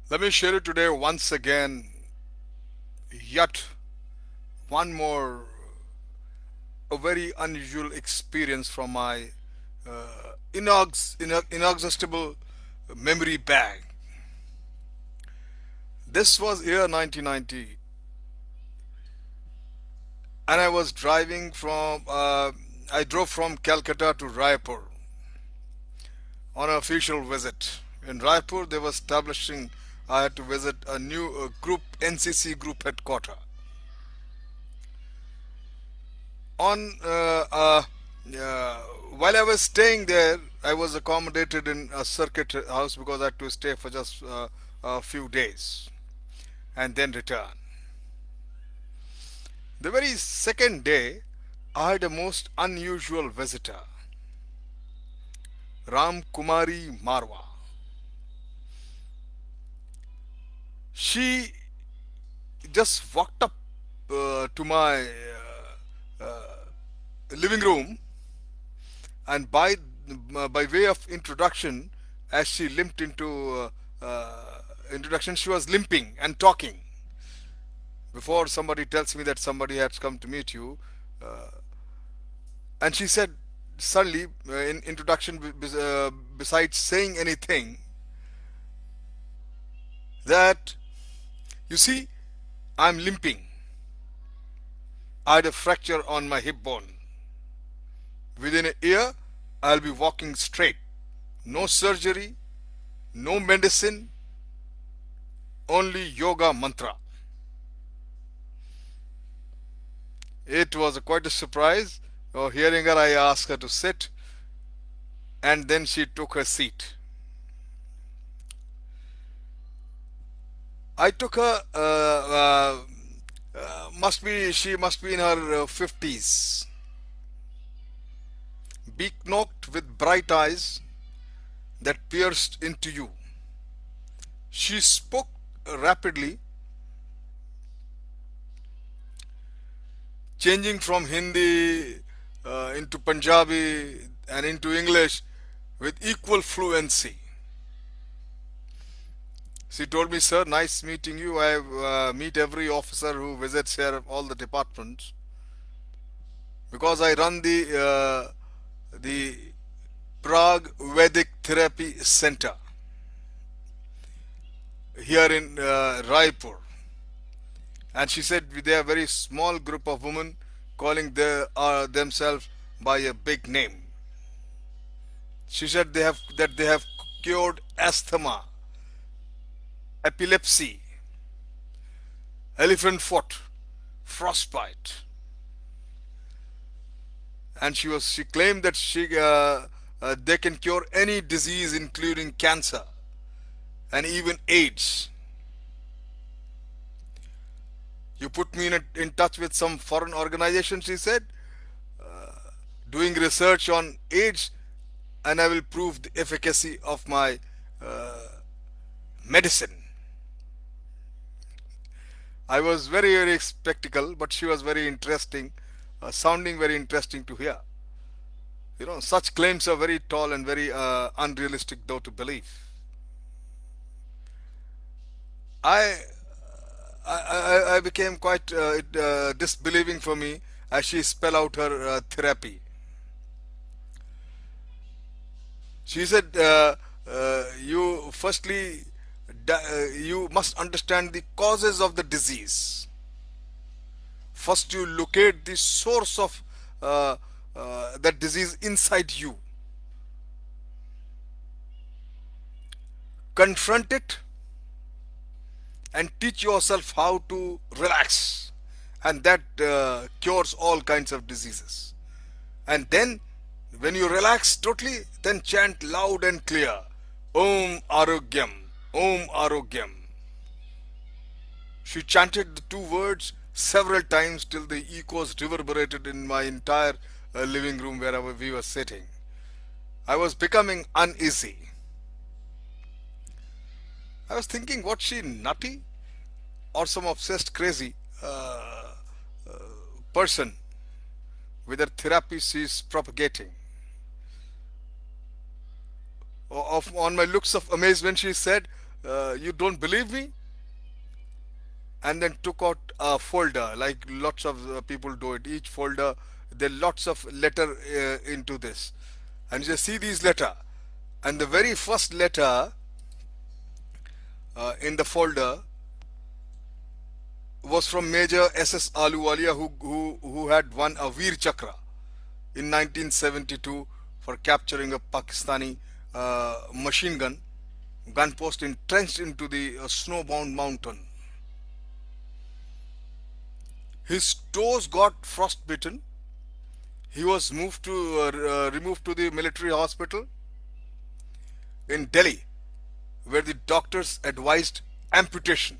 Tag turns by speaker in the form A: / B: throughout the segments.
A: Let me share it today once again, yet one more, a very unusual experience from my inexhaustible memory bag. This was year 1990, and I drove from Calcutta to Raipur on an official visit. In Raipur, they were establishing, I had to visit a new group, NCC group headquarters. On While I was staying there, I was accommodated in a circuit house because I had to stay for just a few days and then return. The very second day, I had a most unusual visitor, Ram Kumari Marwa. She just walked up to my living room, and by way of introduction, as she limped into introduction, she was limping and talking. Before somebody tells me that somebody has come to meet you, and she said suddenly in introduction, besides saying anything, that you see, I'm limping. I had a fracture on my hip bone. Within a year, I'll be walking straight. No surgery, no medicine, only yoga mantra. It was quite a surprise. Hearing her, I asked her to sit, and then she took her seat. I took her. She must be in her 50s, beak knocked with bright eyes that pierced into you. She spoke rapidly, changing from Hindi into Punjabi and into English with equal fluency. She told me, "Sir, nice meeting you. I meet every officer who visits here, all the departments, because I run the Prague Vedic Therapy Center here in Raipur." And she said they are a very small group of women calling themselves by a big name. She said they have cured asthma, epilepsy, elephant foot, frostbite, and she claimed that they can cure any disease, including cancer and even AIDS. You put me in touch with some foreign organization, she said, doing research on AIDS, and I will prove the efficacy of my medicine. I was very skeptical, but she was very interesting, sounding very interesting to hear. Such claims are very tall and very unrealistic, though, to believe. I I became quite disbelieving for me as she spelled out her therapy. She said, "You firstly, you must understand the causes of the disease. First, you locate the source of that disease inside you. Confront it and teach yourself how to relax, and that cures all kinds of diseases. And then, when you relax totally, then chant loud and clear, Om Arogyam, Om Arogyam." She chanted the two words several times till the echoes reverberated in my entire living room wherever we were sitting. I was becoming uneasy. I was thinking, what, she nutty or some obsessed crazy person with her therapy she's propagating? On my looks of amazement, she said, You don't believe me? And then took out a folder like lots of people do it. Each folder, there are lots of letter into this, and you just see these letter, and the very first letter in the folder was from Major SS Aluwalia, who had won a Veer Chakra in 1972 for capturing a Pakistani machine gun post entrenched into the snowbound mountain. His toes got frostbitten. He was removed to the military hospital in Delhi, where the doctors advised amputation.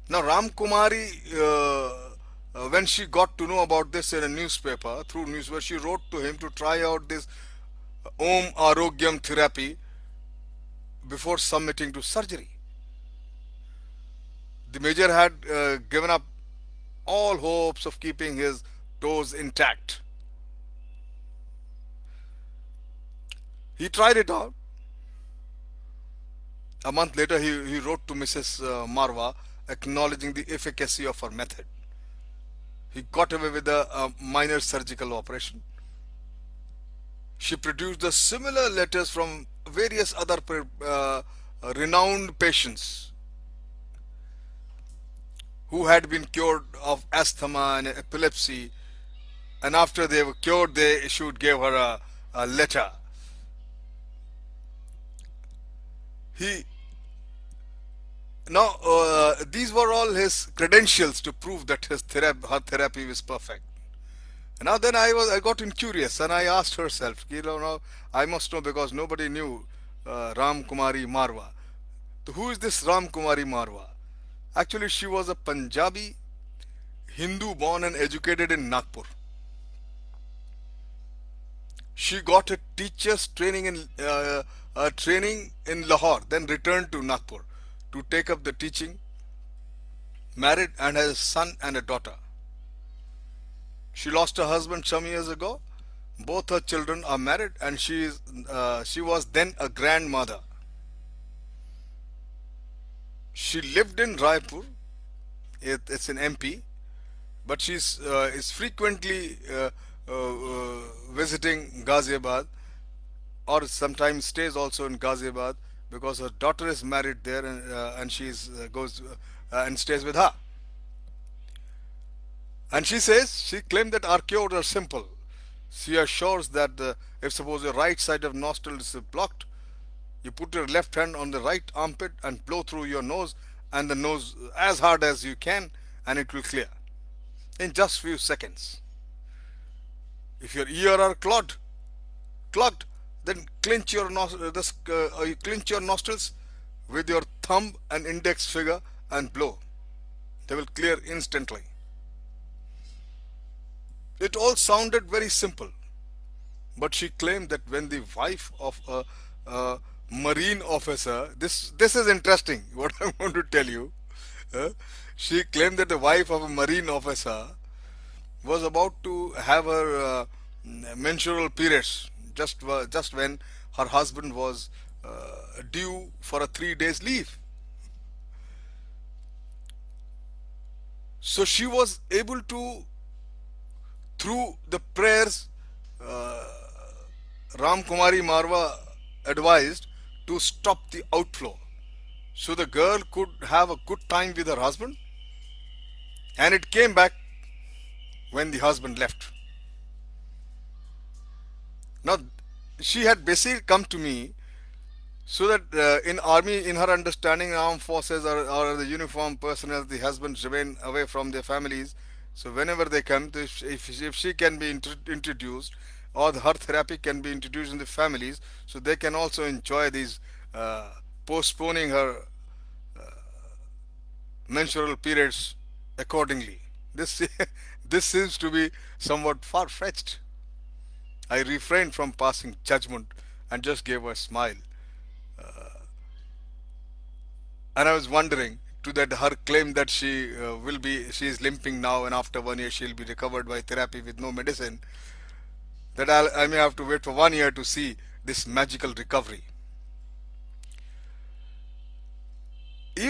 A: Now, Ram Kumari, when she got to know about this in a newspaper, through newspaper, she wrote to him to try out this Om Arogyam therapy before submitting to surgery. The major had given up all hopes of keeping his toes intact. He tried it out. A month later, he wrote to Mrs. Marwa acknowledging the efficacy of her method. He got away with a minor surgical operation. She produced the similar letters from various other renowned patients who had been cured of asthma and epilepsy, and after they were cured, they should give her a letter. He Now, these were all his credentials to prove that her therapy was perfect. Now then I got curious and I asked herself, now I must know because nobody knew Ram Kumari Marwa. So who is this Ram Kumari Marwa? Actually, she was a Punjabi Hindu born and educated in Nagpur. She got a teacher's training in Lahore, then returned to Nagpur to take up the teaching. Married and has a son and a daughter. She lost her husband some years ago. Both her children are married, and she was then a grandmother. She lived in Raipur. It's in MP, but she's is frequently visiting Ghaziabad, or sometimes stays also in Ghaziabad because her daughter is married there, and she's goes and stays with her. And she claimed that our cures are simple. She assures that if suppose your right side of nostril is blocked, you put your left hand on the right armpit and blow through your nose and the nose as hard as you can, and it will clear in just few seconds. If your ear are clogged, then clench your nostrils with your thumb and index finger and blow. They will clear instantly. It all sounded very simple, but she claimed that when the wife of a marine officer, this is interesting. What I want to tell you, uh, she claimed that the wife of a marine officer was about to have her menstrual periods just when her husband was due for a 3 days leave. So she was able to, through the prayers uh, Ram Kumari Marwa advised, to stop the outflow. So the girl could have a good time with her husband, and it came back when the husband left. Now, she had basically come to me so that in army, in her understanding, armed forces or the uniformed personnel, the husbands remain away from their families. So whenever they come, if she can be introduced, or her therapy can be introduced in the families, so they can also enjoy these uh, postponing her menstrual periods accordingly. This this seems to be somewhat far fetched. I refrained from passing judgment and just gave her a smile. And I was wondering to that her claim that she is limping now and after 1 year she'll be recovered by therapy with no medicine, that I may have to wait for 1 year to see this magical recovery.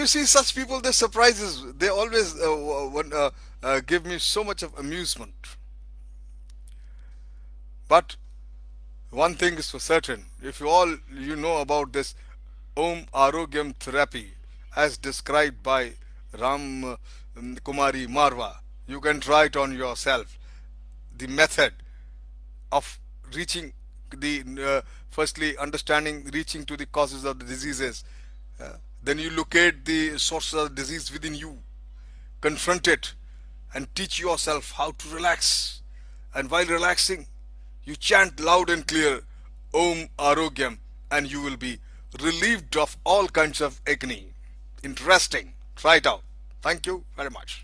A: you see such people, they surprises, they always give me so much of amusement. But one thing is for certain, if you know about this Om Arogyam therapy as described by Ram Kumari Marwa, you can try it on yourself. The method of reaching the firstly understanding reaching to the causes of the diseases, then you locate the sources of the disease within you, confront it, and teach yourself how to relax. And while relaxing, you chant loud and clear Om Arogyam, and you will be relieved of all kinds of agony. Interesting. Try it out. Thank you very much.